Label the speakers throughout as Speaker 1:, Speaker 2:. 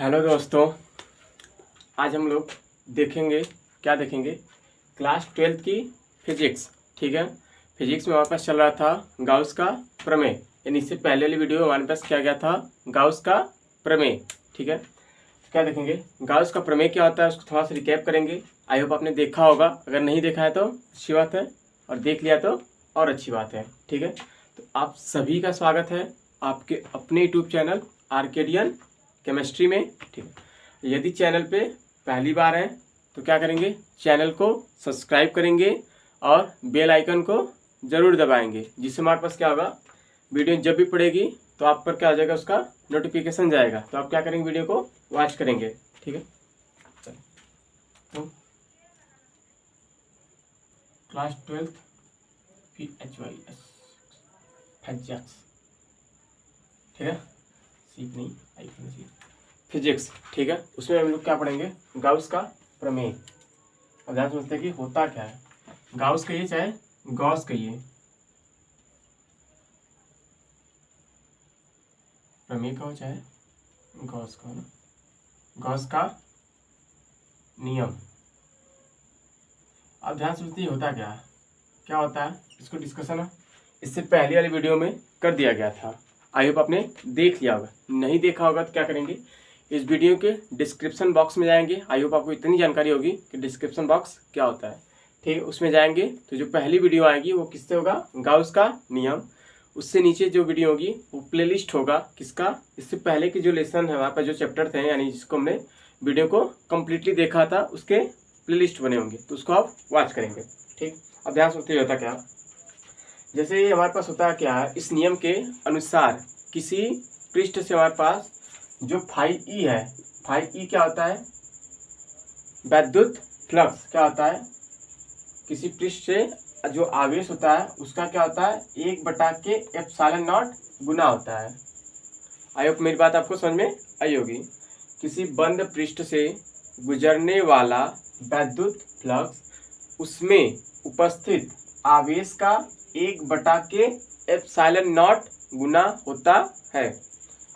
Speaker 1: Hello दोस्तों, आज हम लोग देखेंगे क्या देखेंगे क्लास 12th की फिजिक्स। ठीक है, फिजिक्स में हमारे पास चल रहा था गाउस का प्रमेय, यानी इससे पहले वाली वीडियो हमारे पास क्या गया था गाउस का प्रमेय। ठीक है, क्या देखेंगे गाउस का प्रमेय क्या होता है, उसको थोड़ा सा रिकैप करेंगे। आई होप आपने देखा होगा, अगर नहीं देखा है तो अच्छी बात है, और देख लिया तो और अच्छी बात है। ठीक है, तो आप सभी का स्वागत है आपके अपने यूट्यूब चैनल आर्केडियन केमिस्ट्री में। ठीक है, यदि चैनल पे पहली बार है तो क्या करेंगे, चैनल को सब्सक्राइब करेंगे और बेल आइकन को ज़रूर दबाएंगे, जिससे हमारे पास क्या होगा, वीडियो जब भी पड़ेगी तो आप पर क्या आ जाएगा, उसका नोटिफिकेशन जाएगा, तो आप क्या करेंगे, वीडियो को वॉच करेंगे। ठीक है, तो क्लास 12th PHYS फिजिक्स। ठीक है, सीख नहीं आई फिजिक्स। ठीक है, उसमें हम लोग क्या पढ़ेंगे, गाउस का प्रमेय। अब ध्यान समझते हैं कि होता क्या है। गाउस कहिए चाहे गॉस कहिए, प्रमेय कहो चाहे गॉस कहो ना, गॉस का नियम। अब ध्यान समझते होता क्या है, क्या होता है, इसको डिस्कशन इससे पहले वाली वीडियो में कर दिया गया था। आई होप आपने देख लिया होगा, नहीं देखा होगा तो क्या करेंगे, इस वीडियो के डिस्क्रिप्शन बॉक्स में जाएंगे। आई होप आपको इतनी जानकारी होगी कि डिस्क्रिप्शन बॉक्स क्या होता है। ठीक है, उसमें जाएंगे तो जो पहली वीडियो आएगी वो किससे होगा, गाउस का नियम। उससे नीचे जो वीडियो होगी वो प्लेलिस्ट होगा किसका, इससे पहले के जो लेसन है वहाँ पर जो चैप्टर थे, यानी जिसको हमने वीडियो को कम्प्लीटली देखा था, उसके प्लेलिस्ट बने होंगे, तो उसको आप वॉच करेंगे। ठीक, अब ध्यान सुनते होता क्या, जैसे हमारे पास होता है क्या है, इस नियम के अनुसार किसी पृष्ठ से हमारे पास जो फाई ई है, फाई ई क्या होता है, वैद्युत फ्लक्स क्या होता है, किसी पृष्ठ से जो आवेश होता है उसका क्या होता है, 1/के एप्सिलॉन नॉट गुना होता है। आई होप मेरी बात आपको समझ में आई होगी। किसी बंद पृष्ठ से गुजरने वाला वैद्युत फ्लक्स उसमें उपस्थित आवेश का 1/के एप्सिलॉन नॉट गुना होता है।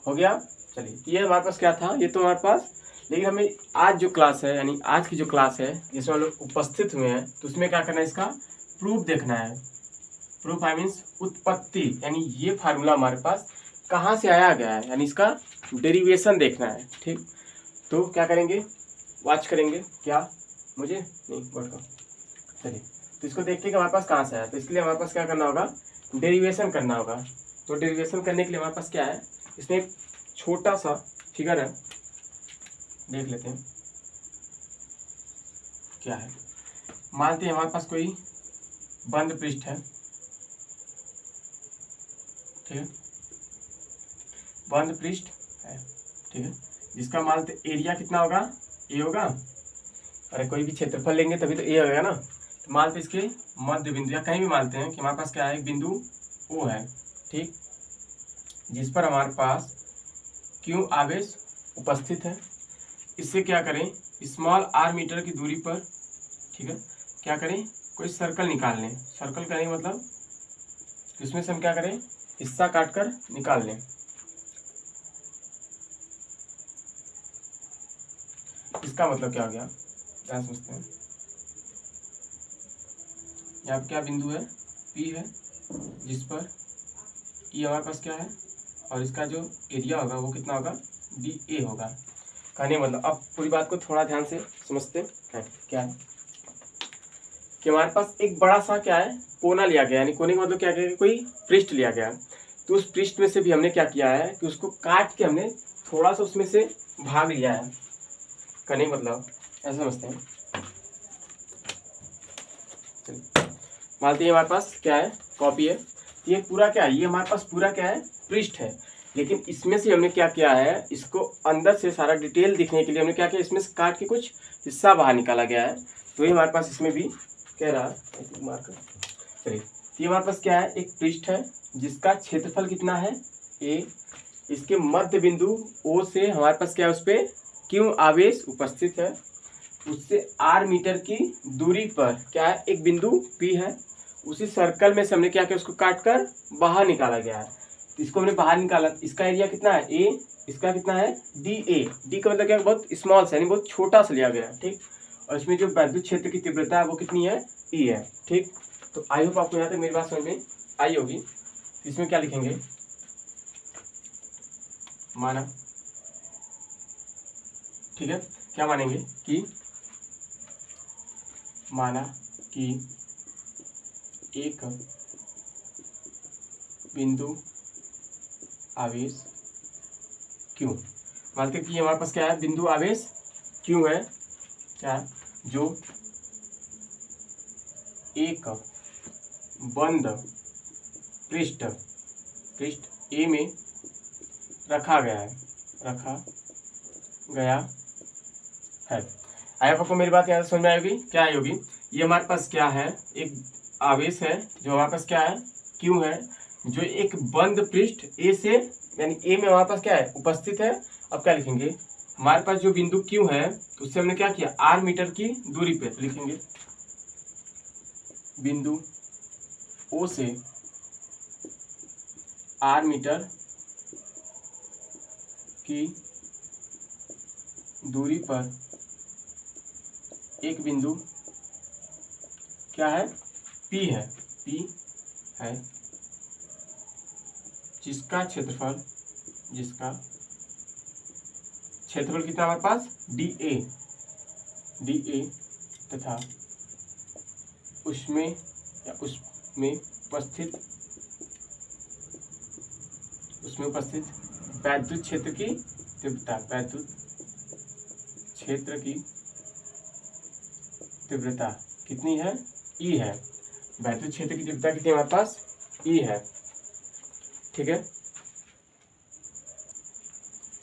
Speaker 1: हो गया, चलिए, ये हमारे पास क्या था, ये तो हमारे पास, लेकिन हमें आज जो क्लास है, यानी आज की जो क्लास है जिसमें हम लोग उपस्थित हुए हैं, तो उसमें क्या करना है, इसका प्रूफ देखना है। प्रूफ आई मीन्स उत्पत्ति, यानी ये फार्मूला हमारे पास कहाँ से आया गया है, यानी इसका डेरिवेशन देखना है। ठीक, तो क्या करेंगे, वॉच करेंगे, क्या मुझे नहीं बोल का, चलिए, तो इसको देखते कि हमारे पास कहाँ से आया। तो इसके लिए हमारे पास क्या करना होगा, डेरिवेशन करना होगा। तो डेरिवेशन करने के लिए हमारे पास क्या है, इसमें एक छोटा सा फिगर है, देख लेते हैं क्या है। मानते हैं हमारे पास कोई बंद पृष्ठ है, ठीक है, बंद पृष्ठ है, ठीक है, जिसका मानते एरिया कितना होगा, ए होगा। अरे कोई भी क्षेत्रफल लेंगे तभी तो ए होगा ना। तो मानते इसके मध्य बिंदु, या कहीं भी मानते हैं कि हमारे पास क्या है, एक बिंदु ओ है, ठीक, जिस पर हमारे पास क्यू आवेश उपस्थित है। इससे क्या करें, स्मॉल r मीटर की दूरी पर, ठीक है, क्या करें, कोई सर्कल निकाल लें। सर्कल करने मतलब इसमें से हम क्या करें, हिस्सा काटकर निकाल लें। इसका मतलब क्या हो गया, क्या समझते हैं, यहाँ पर क्या बिंदु है, P है, जिस पर ये हमारे पास क्या है, और इसका जो एरिया होगा वो कितना होगा, DA होगा। कहने मतलब, अब पूरी बात को थोड़ा ध्यान से समझते हैं। क्या है कि हमारे पास एक बड़ा सा क्या है, कोना लिया गया, यानी कोने का मतलब क्या है, कोई पृष्ठ लिया गया। तो उस पृष्ठ में से भी हमने क्या किया है कि उसको काट के हमने थोड़ा सा उसमें से भाग लिया है। कहने मतलब ऐसा समझते हैं। मानते हैं हमारे पास क्या है, कॉपी है, ये पूरा क्या है, ये हमारे पास पूरा क्या है, पृष्ठ है, लेकिन इसमें से हमने क्या किया है, इसको अंदर से सारा डिटेल दिखने के लिए हमने क्या किया, इसमें से काट के कुछ हिस्सा बाहर निकाला गया है। तो ये हमारे पास इसमें भी कह रहा है, चलिए, ये हमारे पास क्या है, एक पृष्ठ है जिसका क्षेत्रफल कितना है, ए, इसके मध्य बिंदु ओ से हमारे पास क्या है, उस पर क्यों आवेश उपस्थित है, उससे r मीटर की दूरी पर क्या है, एक बिंदु P है। उसी सर्कल में से हमने क्या किया, उसको काट कर बाहर निकाला गया है। तो इसको हमने बाहर निकाला, इसका एरिया कितना है ए, इसका कितना है डी ए। डी का मतलब क्या, बहुत स्मॉल सा यानी बहुत छोटा सा लिया गया है, ठीक। और इसमें जो वैद्युत क्षेत्र की तीव्रता है वो कितनी है, ई है, ठीक। तो आई होप आपको यहाँ तक मेरी बात समझ में आई होगी। इसमें क्या लिखेंगे, माना, ठीक है, क्या मानेंगे कि माना कि एक बिंदु आवेश क्यू, मानते कि हमारे पास क्या है, बिंदु आवेश क्यू है, क्या, जो एक बंद पृष्ठ ए में रखा गया है, आई होप आपको मेरी बात यहाँ समझ में आएगी, क्या आई होगी। ये हमारे पास क्या है, एक आवेश है जो हमारे पास क्या है, क्यू है, जो एक बंद पृष्ठ ए से यानी ए में हमारे पास क्या है, उपस्थित है। अब क्या लिखेंगे, हमारे पास जो बिंदु क्यू है उससे हमने क्या किया, आर मीटर की दूरी पे, तो लिखेंगे बिंदु ओ से आर मीटर की दूरी पर एक बिंदु क्या है, पी है, जिसका क्षेत्रफल कितना हमारे पास, डी ए तथा उसमें उपस्थित वैद्युत क्षेत्र की तीव्रता कितनी है, ई है। वैद्युत क्षेत्र की तीव्रता कितनी है हमारे पास, ई है, ठीक है,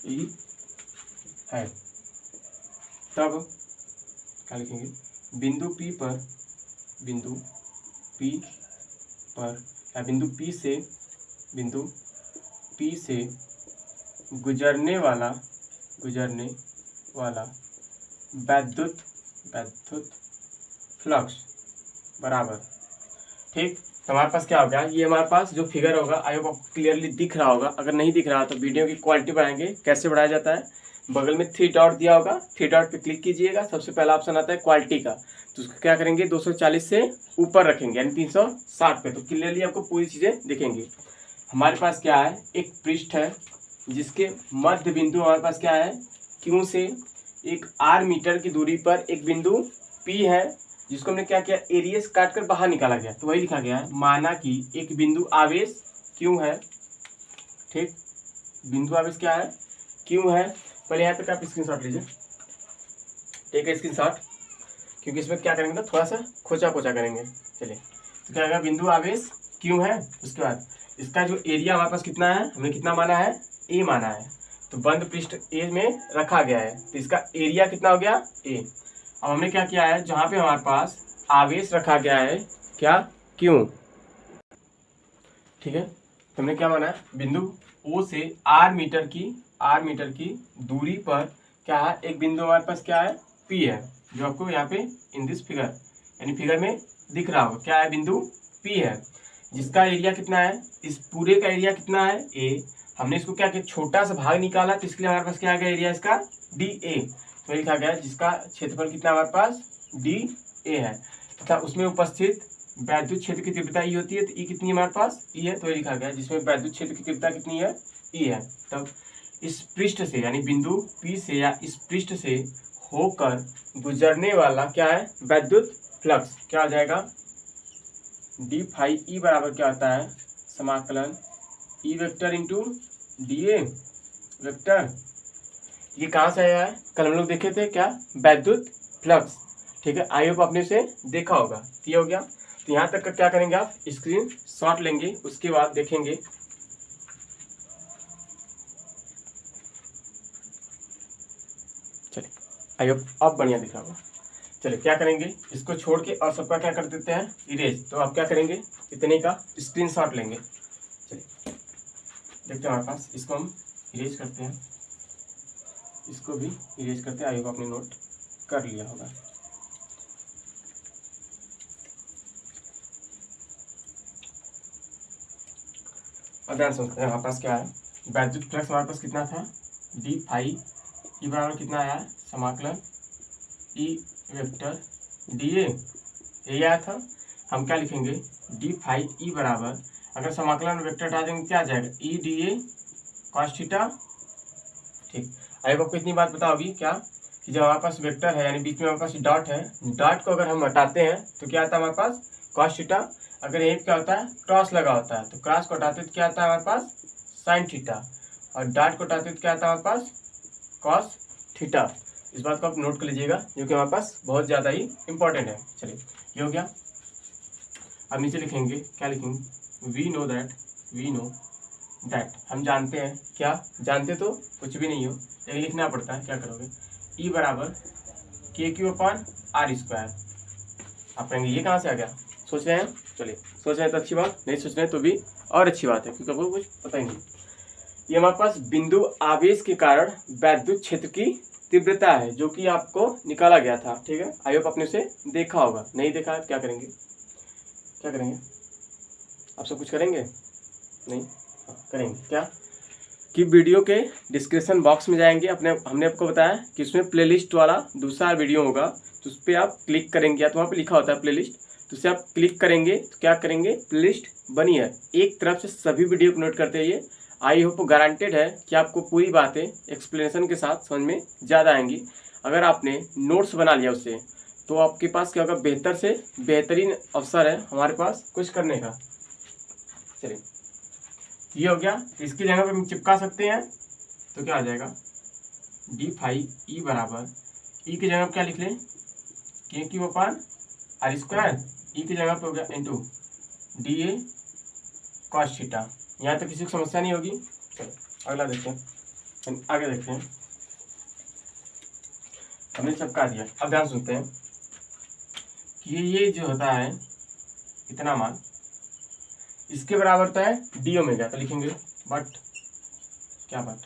Speaker 1: ई है। तब क्या लिखेंगे, बिंदु P पर या बिंदु P से गुजरने वाला वैद्युत फ्लक्स बराबर, ठीक। तो हमारे पास क्या होगा, ये हमारे पास जो फिगर होगा आई होप आपको क्लियरली दिख रहा होगा। अगर नहीं दिख रहा तो वीडियो की क्वालिटी बढ़ाएंगे। कैसे बढ़ाया जाता है, बगल में 3 डॉट दिया होगा, 3 डॉट पे क्लिक कीजिएगा, सबसे पहला ऑप्शन आता है क्वालिटी का, तो उसको क्या करेंगे 240 से ऊपर रखेंगे यानी 360 पे, तो क्लियरली आपको पूरी चीज़ें दिखेंगी। हमारे पास क्या है, एक पृष्ठ है जिसके मध्य बिंदु हमारे पास क्या है, क्यू से एक आर मीटर की दूरी पर एक बिंदु P है, जिसको हमने क्या किया, एरियस काट कर बाहर निकाला गया, तो वही लिखा गया है, माना कि एक बिंदु आवेश क्यू है, ठीक, बिंदु आवेश क्या है, क्यू है। पहले यहाँ तक आप स्क्रीनशॉट लीजिए, एक स्क्रीनशॉट, क्योंकि इसमें क्या करेंगे ना, थोड़ा सा खोचा करेंगे। चलिए, तो क्या होगा, बिंदु आवेश क्यू है, उसके बाद इसका जो एरिया हमारे पास कितना है, हमने कितना माना है, ए माना है, तो बंद पृष्ठ ए में रखा गया है, तो इसका एरिया कितना हो गया, ए। अब हमने क्या किया है, जहाँ पे हमारे पास आवेश रखा गया है, क्या, क्यों, ठीक है, तो हमने क्या माना है, बिंदु ओ से आर मीटर की दूरी पर क्या है, एक बिंदु हमारे पास क्या है, पी है, जो आपको यहाँ पे इन दिस फिगर यानी फिगर में दिख रहा होगा, क्या है, बिंदु पी है, जिसका एरिया कितना है, इस पूरे का एरिया कितना है, ए। हमने इसको क्या किया, छोटा सा भाग निकाला, तो इसके लिए हमारे पास क्या आ गया, एरिया इसका डी ए, तो लिखा गया जिसका क्षेत्रफल कितना हमारे पास, डी ए है, तथा उसमें उपस्थित वैद्युत क्षेत्र की तीव्रता ई होती है, तो ई कितनी है हमारे पास, ई है, तो ये लिखा गया जिसमें वैद्युत क्षेत्र की तीव्रता कितनी है, ई है। तब इस पृष्ठ से यानी बिंदु P से या इस पृष्ठ से होकर गुजरने वाला क्या है, वैद्युत फ्लक्स क्या हो जाएगा, डी फाई ई बराबर क्या होता है, समाकलन E vector into D A vector. ये कहाँ से आया है, कल हम लोग देखे थे क्या, वैद्युत फ्लक्स, ठीक है, आई होप आपने से देखा होगा, तो ये हो गया। तो यहाँ तक का क्या करेंगे, आप स्क्रीन शॉट लेंगे, उसके बाद देखेंगे चलिए, आई होप अब बढ़िया दिख रहा होगा। चलिए क्या करेंगे, इसको छोड़ के और सबका क्या कर देते हैं, इरेज। तो आप क्या करेंगे, इतने का स्क्रीनशॉट लेंगे। चलिए देखते हैं हमारे पास, इसको हम इरेज करते हैं, इसको भी इरेज करते हैं। आई होप आपने नोट कर लिया होगा। अब ध्यान समझते हैं हमारे पास क्या है, वैद्युत फ्लक्स हमारे पास कितना था, डी फाई ई बराबर कितना आया, समाकलन ई वेक्टर डी ए, यही आया था। हम क्या लिखेंगे, डी फाई ई बराबर, अगर समाकलन वेक्टर हटा देंगे क्या आ जाएगा, E D A cos theta. ठीक, आई आपको इतनी बात पता होगी क्या, कि जब हमारे पास वेक्टर है यानी बीच में हमारे पास डॉट है, डॉट को अगर हम हटाते हैं तो क्या आता है हमारे पास, कॉस थीटा। अगर यहीं क्या होता है, क्रॉस लगा होता है, तो क्रॉस को हटाते तो क्या आता है हमारे पास, साइन थीटा, और डॉट को हटाते तो क्या आता है हमारे पास, कॉस थीटा। इस बात को आप नोट कर लीजिएगा, जो कि हमारे पास बहुत ज़्यादा ही इंपॉर्टेंट है। चलिए ये हो गया। अब नीचे लिखेंगे, क्या लिखेंगे, वी नो दैट, हम जानते हैं, क्या जानते तो कुछ भी नहीं हो, लेकिन लिखना पड़ता है, क्या करोगे, ई बराबर के क्यू अपॉन आर स्क्वायर। आप कहेंगे ये कहाँ से आ गया, सोच रहे हैं, चलिए सोच रहे हैं तो अच्छी बात, नहीं सोच रहे हैं तो भी और अच्छी बात है, क्योंकि आपको कुछ पता ही नहीं। ये हमारे पास बिंदु आवेश के कारण वैद्युत क्षेत्र की तीव्रता है, जो कि आपको निकाला गया था। ठीक है, आई होप आपने उसे देखा होगा, नहीं देखा है क्या करेंगे, आप सब कुछ करेंगे, नहीं करेंगे क्या, कि वीडियो के डिस्क्रिप्शन बॉक्स में जाएंगे, हमने आपको बताया कि उसमें प्लेलिस्ट वाला दूसरा वीडियो होगा, तो उस पर आप क्लिक करेंगे, या तो वहाँ पे लिखा होता है प्लेलिस्ट, तो उसे आप क्लिक करेंगे तो क्या करेंगे, प्लेलिस्ट बनी है, एक तरफ से सभी वीडियो को नोट करते रहिए। आई होप गारंटेड है कि आपको पूरी बातें एक्सप्लेनेशन के साथ समझ में ज़्यादा आएंगी। अगर आपने नोट्स बना लिया उससे, तो आपके पास क्या होगा, बेहतर से बेहतरीन अवसर है हमारे पास कुछ करने का। चलिए ये हो गया। इसकी जगह पे हम चिपका सकते हैं, तो क्या आ जाएगा, डी फाई ई बराबर, ई की जगह पे क्या लिख लें, के क्यू अपॉन आर स्क्वायर, ई की जगह पे हो गया into D A cos theta. यहाँ तक किसी को समस्या नहीं होगी। चलो अगला देखते हैं, आगे देखते हैं। हमने चिपका दिया, अब ध्यान सुनते हैं कि ये जो होता है इतना मान, इसके बराबर होता है डी ओमेगा, तो लिखेंगे बट क्या, but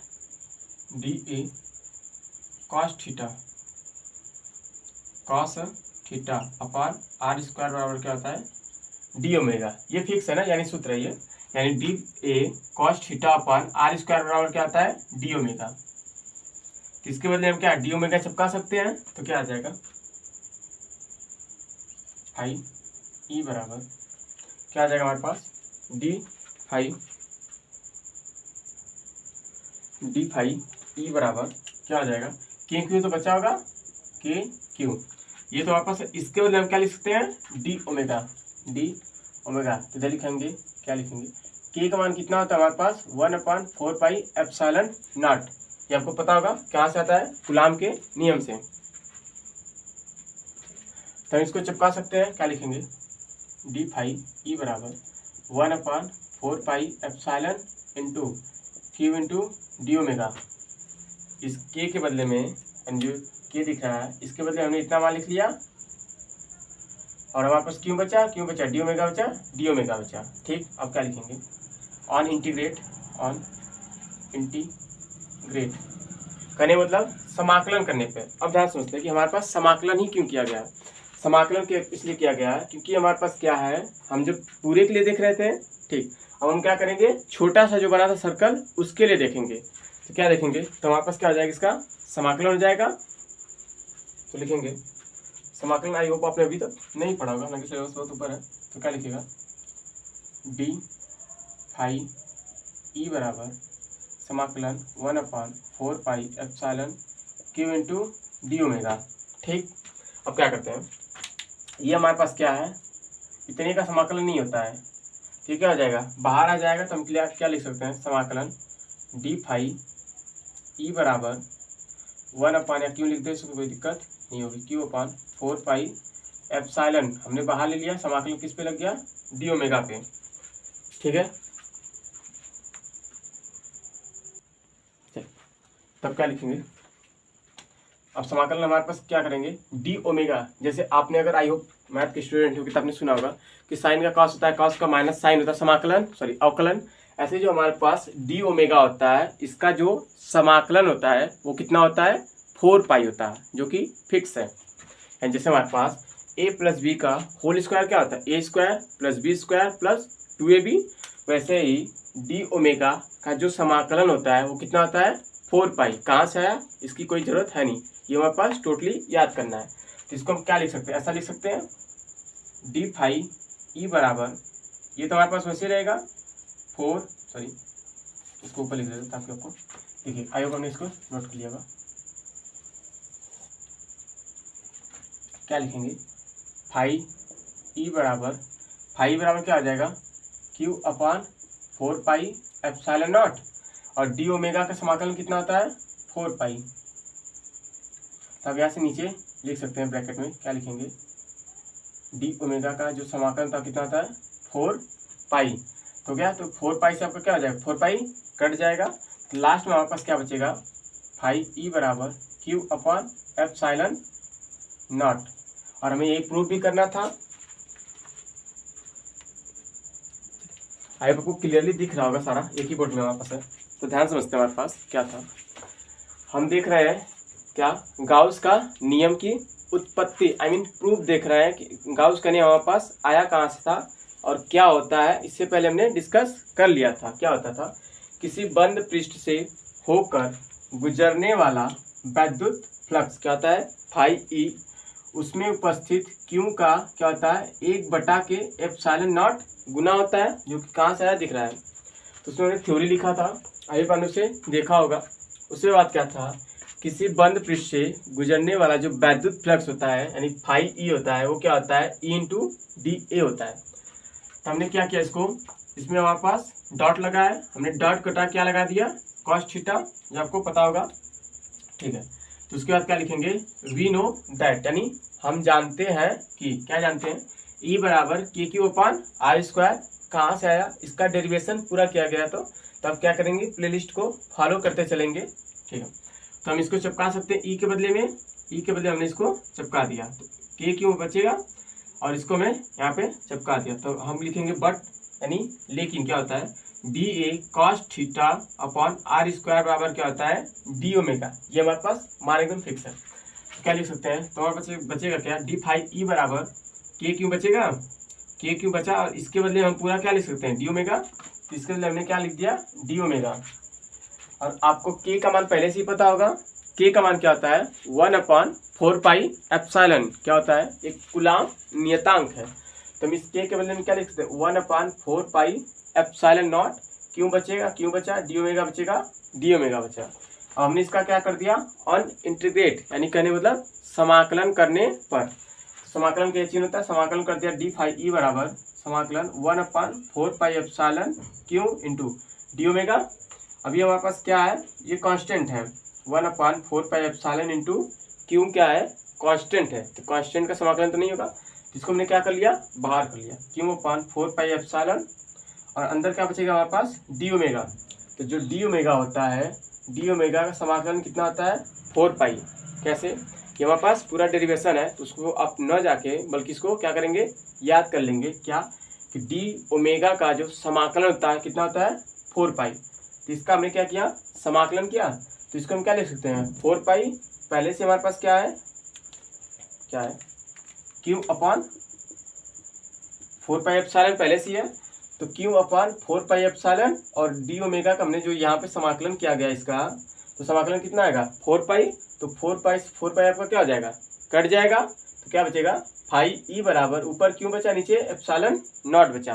Speaker 1: D A cos theta upon R square बराबर क्या होता है, डी ओमेगा। ये फिक्स है ना, यानी सूत्र है ये, यानी D A cos theta upon R square बराबर क्या होता है, डी ओमेगा। तो इसके बदले हम क्या डी ओमेगा चिपका सकते हैं, तो क्या आ जाएगा, फाई ई बराबर क्या आ जाएगा हमारे पास, डी फाई ई बराबर क्या आ जाएगा, के क्यू तो बचा होगा, के क्यू, ये तो हमारे पास, इसके बदले हम क्या लिख सकते हैं, डी ओमेगा। तो इधर लिखेंगे, क्या लिखेंगे, के का मान कितना होता है हमारे पास, 1/4 पाई एप्सिलॉन नॉट। ये आपको पता होगा कहाँ से आता है, कूलाम के नियम से। तो हम इसको चिपका सकते हैं, क्या लिखेंगे, डी फाई ई बराबर 1/4 pi epsilon into Q into D omega. इस के के बदले में जो के दिख रहा है, इसके बदले हमने इतना मान लिख लिया, और हमारे पास क्यों बचा, डी ओमेगा बचा। ठीक, अब क्या लिखेंगे, ऑन इंटीग्रेट करने मतलब समाकलन करने पे। अब ध्यान समझते हैं कि हमारे पास समाकलन ही क्यों किया गया है। समाकलन के इसलिए किया गया है क्योंकि हमारे पास क्या है, हम जो पूरे के लिए देख रहे थे, ठीक, अब हम क्या करेंगे, छोटा सा जो बना था सर्कल उसके लिए देखेंगे। तो क्या देखेंगे, तो हमारे पास क्या हो जाएगा, इसका समाकलन हो जाएगा। तो लिखेंगे समाकलन, आई होप आपने अभी तक नहीं पढ़ा होगा, हालांकि सिलेबस बहुत ऊपर है। तो क्या लिखेगा, डी फाई ई बराबर समाकलन 1/4 pi epsilon Q into D omega. ठीक, अब क्या करते हैं, ये हमारे पास क्या है, इतने का समाकलन नहीं होता है, ठीक है, हो जाएगा बाहर आ जाएगा। तो हम क्या लिख सकते हैं, समाकलन डी फाई ई बराबर 1/, क्यों लिख दे, इसमें कोई दिक्कत नहीं होगी, Q/4 पाई एप्सिलॉन हमने बाहर ले लिया, समाकलन किस पे लग गया, डी ओमेगा पे। ठीक है, तब क्या लिखेंगे, अब समाकलन हमारे पास क्या करेंगे, डी ओमेगा। जैसे आपने अगर आई होप मैथ के स्टूडेंट हो कि आपने सुना होगा कि साइन का कॉस होता है, कॉस का माइनस साइन होता है, समाकलन अवकलन। ऐसे जो हमारे पास डी ओमेगा होता है, इसका जो समाकलन होता है वो कितना होता है, 4 पाई होता है, जो कि फिक्स है। एंड जैसे हमारे पास a प्लस बी का होल स्क्वायर क्या होता है, a² plus b² plus 2ab, वैसे ही डी ओमेगा का जो समाकलन होता है वो कितना होता है 4 पाई। कहाँ से आया इसकी कोई ज़रूरत है नहीं, ये हमारे पास टोटली याद करना है। तो इसको हम क्या लिख सकते हैं, ऐसा लिख सकते हैं डी फाई ई बराबर, ये तो हमारे पास वैसे रहेगा 4, सॉरी इसको ऊपर लिख देते ताकि आपको देखिए, आई होप हमने इसको नोट कर लिया होगा। क्या लिखेंगे फाई ई बराबर, फाई बराबर क्या आ जाएगा Q upon 4 pi epsilon not, और डी ओमेगा का समाकलन कितना होता है 4 पाई। तब यहाँ से नीचे लिख सकते हैं ब्रैकेट में, क्या लिखेंगे डी ओमेगा का जो समाकलन था कितना होता है 4 पाई। तो क्या, तो 4 पाई से आपका क्या हो जाएगा 4 पाई कट जाएगा, तो लास्ट में हमारे पास क्या बचेगा फाई ई बराबर क्यू अपॉन एप्सिलॉन नॉट। और हमें यही प्रूव भी करना था। आई आपको क्लियरली दिख रहा होगा सारा, एक ही बोर्ड में हमारे पास है, तो ध्यान समझते हैं हमारे पास क्या था। हम देख रहे हैं क्या, गाउस का नियम की उत्पत्ति, आई मीन प्रूफ देख रहे हैं कि गाउस का नियम हमारे पास आया कहाँ से था और क्या होता है। इससे पहले हमने डिस्कस कर लिया था, क्या होता था, किसी बंद पृष्ठ से होकर गुजरने वाला वैद्युत फ्लक्स क्या होता है फाई ई, उसमें उपस्थित क्यू का क्या होता है 1/के एप्सिलॉन नॉट गुना होता है, जो कि कहाँ से आया दिख रहा है। तो उसमें हमने थ्योरी लिखा था, आइए पाने से देखा होगा। उसके बाद क्या था, किसी बंद पृष्ठ से गुजरने वाला जो वैद्युत फ्लक्स होता है यानी फाई ई होता है, वो क्या होता है ई इंटू डी ए होता है। तो हमने क्या किया, इसको इसमें हमारे पास डॉट लगा है, हमने डॉट कटा क्या लगा दिया कॉस थीटा, जो आपको पता होगा, ठीक है। तो उसके बाद क्या लिखेंगे वी नो दैट, यानी हम जानते हैं कि, क्या जानते हैं ई बराबर के क्यू अपॉन आर स्क्वायर। कहाँ से आया, इसका डेरिवेशन पूरा किया गया। तो अब क्या करेंगे प्लेलिस्ट को फॉलो करते चलेंगे, ठीक है। तो हम इसको चिपका सकते हैं ई के बदले में, ई के बदले हमने इसको चिपका दिया, तो के क्यू बचेगा और इसको मैं यहाँ पे चिपका दिया। तो हम लिखेंगे बट, यानी लेकिन क्या होता है D A cos theta upon R square बराबर क्या होता है डी ओमेगा। ये हमारे पास मान एकदम फिक्स है। तो क्या लिख सकते हैं, तो हमारे बचेगा क्या डी फाई ई बराबर के क्यू बचेगा, के क्यू बचा, और इसके बदले हम पूरा क्या लिख सकते हैं डी ओमेगा। तो इसके बदले हमने क्या लिख दिया डी ओमेगा। और आपको के का मान पहले से ही पता होगा, के का मान क्या होता है 1/4 पाई एप्सिलॉन, क्या होता है एक कूलाम नियतांक है। तो हम इस के बदले में क्या लिख सकते हैं 1/4 पाई एप्सिलॉन नॉट, क्यों बचेगा क्यों बचा डी ओमेगा बचेगा, डी ओमेगा बचा। अब हमने इसका क्या कर दिया ऑन इंटीग्रेट, यानी कहने मतलब समाकलन करने पर। समाकलन क्या चीज होता है, समाकलन कर दिया डी फाई ई बराबर समाकलन 1/4 pi epsilon Q into D omega. अभी हमारे पास क्या है, ये कांस्टेंट है 1/4 पाई एप्सिलॉन इंटू क्यू क्या है कांस्टेंट है, तो कांस्टेंट का समाकलन तो नहीं होगा। इसको हमने क्या कर लिया बाहर कर लिया, क्यू/4 पाई एप्सिलॉन, और अंदर क्या बचेगा हमारे पास डी ओमेगा। तो जो डी ओमेगा होता है, डी ओमेगा का समाकलन कितना होता है 4 पाई। कैसे, ये हमारे पास पूरा डेरिवेशन है, तो उसको आप न जाके बल्कि इसको क्या करेंगे याद कर लेंगे, क्या कि डी ओमेगा का जो समाकलन होता है कितना होता है 4 पाई। तो इसका हमने क्या किया समाकलन किया, तो इसको हम क्या लिख सकते हैं 4 पाई, पहले से हमारे पास क्या है क्यू अपॉन 4 पाई एप्सिलॉन पहले से है, तो क्यू अपॉन 4 पाई एप्सिलॉन, और डी ओमेगा का हमने जो यहाँ पे समाकलन किया गया इसका, तो समाकलन कितना आएगा 4 पाई। तो 4 पाई आपका क्या हो जाएगा कट जाएगा, तो क्या बचेगा फाई ई बराबर ऊपर क्यों बचा नीचे एप्सिलॉन नॉट बचा।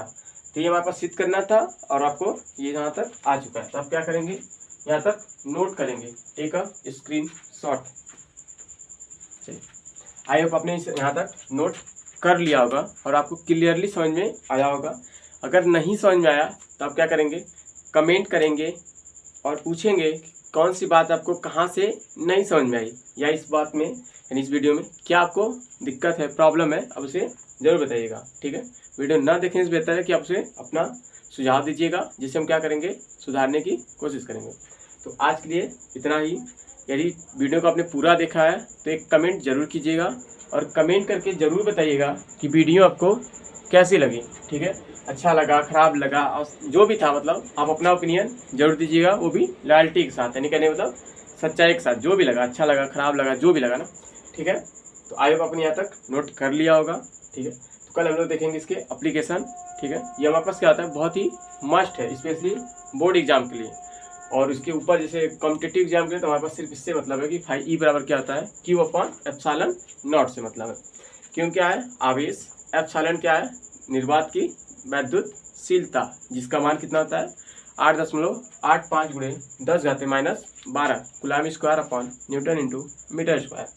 Speaker 1: तो ये हमारे पास सिद्ध करना था और आपको ये यहाँ तक आ चुका है। तो आप क्या करेंगे यहाँ तक नोट करेंगे, take a screen shot. I hope आपने यहाँ तक नोट कर लिया होगा और आपको क्लियरली समझ में आया होगा। अगर नहीं समझ में आया तो आप क्या करेंगे कमेंट करेंगे और पूछेंगे कौन सी बात आपको कहाँ से नहीं समझ में आई, या इस बात में यानी इस वीडियो में क्या आपको दिक्कत है प्रॉब्लम है, अब उसे ज़रूर बताइएगा, ठीक है। वीडियो ना देखने से बेहतर है कि आप उसे अपना सुझाव दीजिएगा, जिससे हम क्या करेंगे सुधारने की कोशिश करेंगे। तो आज के लिए इतना ही। यदि वीडियो को आपने पूरा देखा है तो एक कमेंट जरूर कीजिएगा और कमेंट करके ज़रूर बताइएगा कि वीडियो आपको कैसी लगी, ठीक है। अच्छा लगा खराब लगा और जो भी था मतलब आप अपना ओपिनियन जरूर दीजिएगा, वो भी लॉयल्टी के साथ, यानी कहने मतलब सच्चाई के साथ। जो भी लगा अच्छा लगा खराब लगा जो भी लगा ना, ठीक है। तो आई होप आपने यहाँ तक नोट कर लिया होगा, ठीक है। तो कल हम लोग देखेंगे इसके एप्लीकेशन। ठीक है, ये हमारे पास क्या होता है, बहुत ही मस्ट है स्पेशली बोर्ड एग्जाम के लिए। और इसके ऊपर जैसे कॉम्पिटिटिव एग्जाम के लिए तो हमारे पास सिर्फ इससे मतलब है कि फाई ई बराबर क्या होता है, क्यू अपॉन एप्सिलॉन नॉट से मतलब है। क्यों क्या है, आवेश, एप्सिलॉन क्या है, निर्वात की वैद्युतशीलता, जिसका मान कितना होता है 8.85 गुणे 10⁻⁻12 coulomb square upon newton into metre square.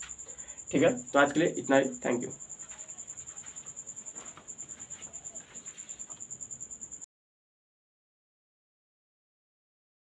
Speaker 1: ठीक है, तो आज के लिए इतना ही। Thank you.